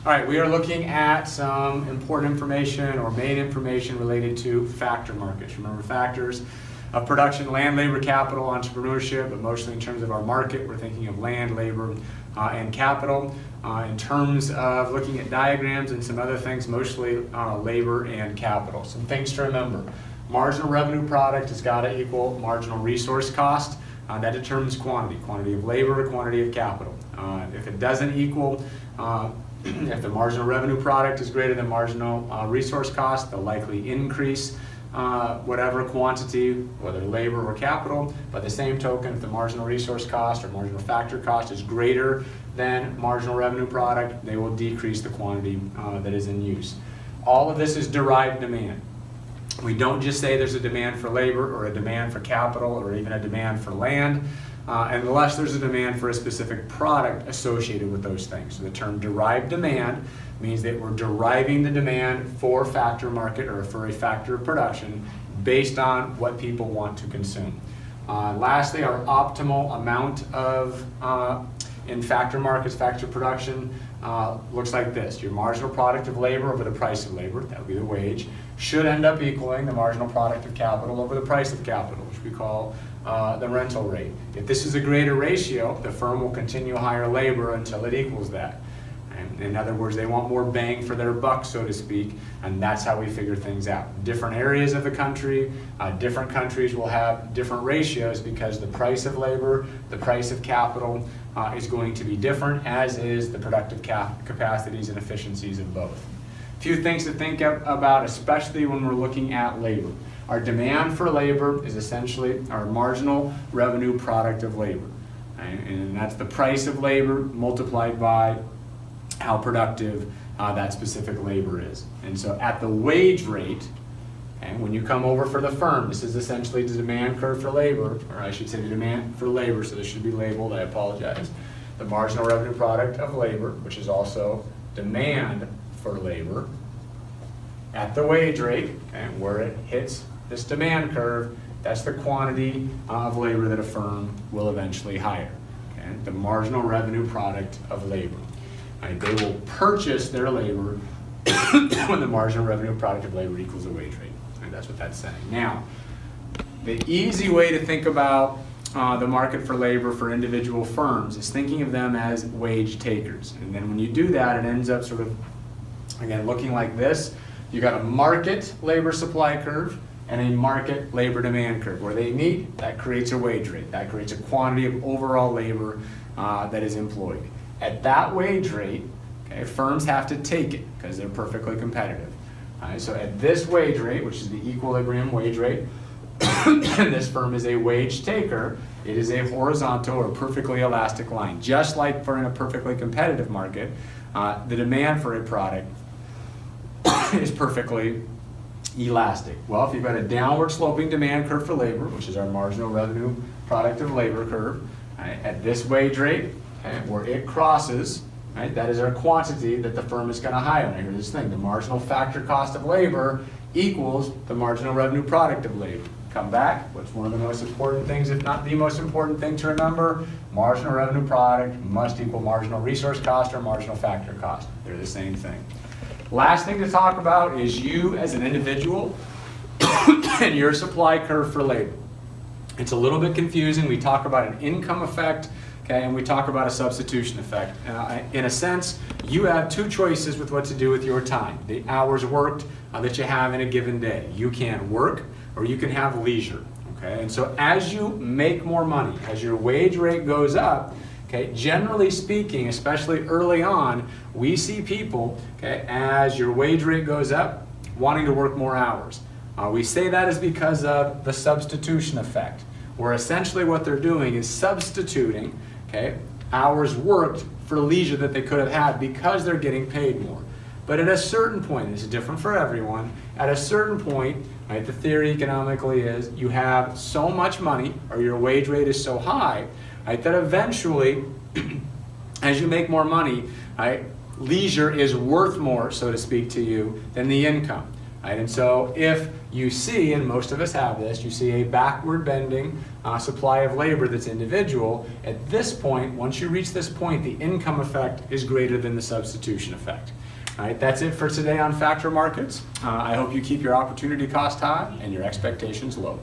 All right, we are looking at some important information or main information related to factor markets. Remember, factors of production: land, labor, capital, entrepreneurship, but mostly in terms of our market, we're thinking of land, labor, and capital. In terms of looking at diagrams and some other things, mostly labor and capital. Some things to remember: marginal revenue product has got to equal marginal resource cost. That determines quantity of labor, quantity of capital. If it doesn't equal, if the marginal revenue product is greater than marginal resource cost, they'll likely increase whatever quantity, whether labor or capital. By the same token, if the marginal resource cost or marginal factor cost is greater than marginal revenue product, they will decrease the quantity that is in use. All of this is derived demand. We don't just say there's a demand for labor or a demand for capital or even a demand for land, unless there's a demand for a specific product associated with those things. So the term derived demand means that we're deriving the demand for factor market or for a factor of production based on what people want to consume. Lastly, our optimal amount of in factor markets, factor production, looks like this. Your marginal product of labor over the price of labor, that would be the wage, should end up equaling the marginal product of capital over the price of capital, which we call the rental rate. If this is a greater ratio, the firm will continue to hire labor until it equals that. And in other words, they want more bang for their buck, so to speak, and that's how we figure things out. Different areas of the country, different countries will have different ratios because the price of labor, the price of capital is going to be different, as is the productive capacities and efficiencies of both. A few things to think about, especially when we're looking at labor. Our demand for labor is essentially our marginal revenue product of labor. And that's the price of labor multiplied by how productive that specific labor is. And so at the wage rate, and when you come over for the firm, this is essentially the demand curve for labor, or I should say the demand for labor, so this should be labeled, I apologize. The marginal revenue product of labor, which is also demand for labor, at the wage rate, and where it hits this demand curve, that's the quantity of labor that a firm will eventually hire. Okay? The marginal revenue product of labor. Right? They will purchase their labor when the marginal revenue product of labor equals the wage rate. And that's what that's saying. Now, the easy way to think about the market for labor for individual firms is thinking of them as wage takers. And then when you do that, it ends up sort of, again, looking like this. You got a market labor supply curve and a market labor demand curve. Where they meet, that creates a wage rate. That creates a quantity of overall labor that is employed. At that wage rate, okay, firms have to take it because they're perfectly competitive. So at this wage rate, which is the equilibrium wage rate, and this firm is a wage taker, it is a horizontal or perfectly elastic line. Just like for in a perfectly competitive market, the demand for a product is perfectly elastic. Well, if you've got a downward sloping demand curve for labor, which is our marginal revenue product of labor curve, right, at this wage rate, okay, where it crosses, right, that is our quantity that the firm is going to hire. Now here's this thing: the marginal factor cost of labor equals the marginal revenue product of labor. Come back, what's one of the most important things, if not the most important thing to remember? Marginal revenue product must equal marginal resource cost or marginal factor cost. They're the same thing. Last thing to talk about is you as an individual and your supply curve for labor. It's a little bit confusing. We talk about an income effect, okay, and we talk about a substitution effect. In a sense, you have two choices with what to do with your time, the hours worked that you have in a given day. You can work or you can have leisure, okay? And so as you make more money, as your wage rate goes up, okay, generally speaking, especially early on, we see people, okay, as your wage rate goes up, wanting to work more hours. We say that is because of the substitution effect, where essentially what they're doing is substituting, okay, hours worked for leisure that they could have had because they're getting paid more. But at a certain point, this is different for everyone, at a certain point, right, the theory economically is you have so much money, or your wage rate is so high, right, that eventually, as you make more money, right, leisure is worth more, so to speak, to you than the income. Right? And so if you see, and most of us have this, you see a backward bending supply of labor that's individual, at this point, once you reach this point, the income effect is greater than the substitution effect. All right, that's it for today on factor markets. I hope you keep your opportunity cost high and your expectations low.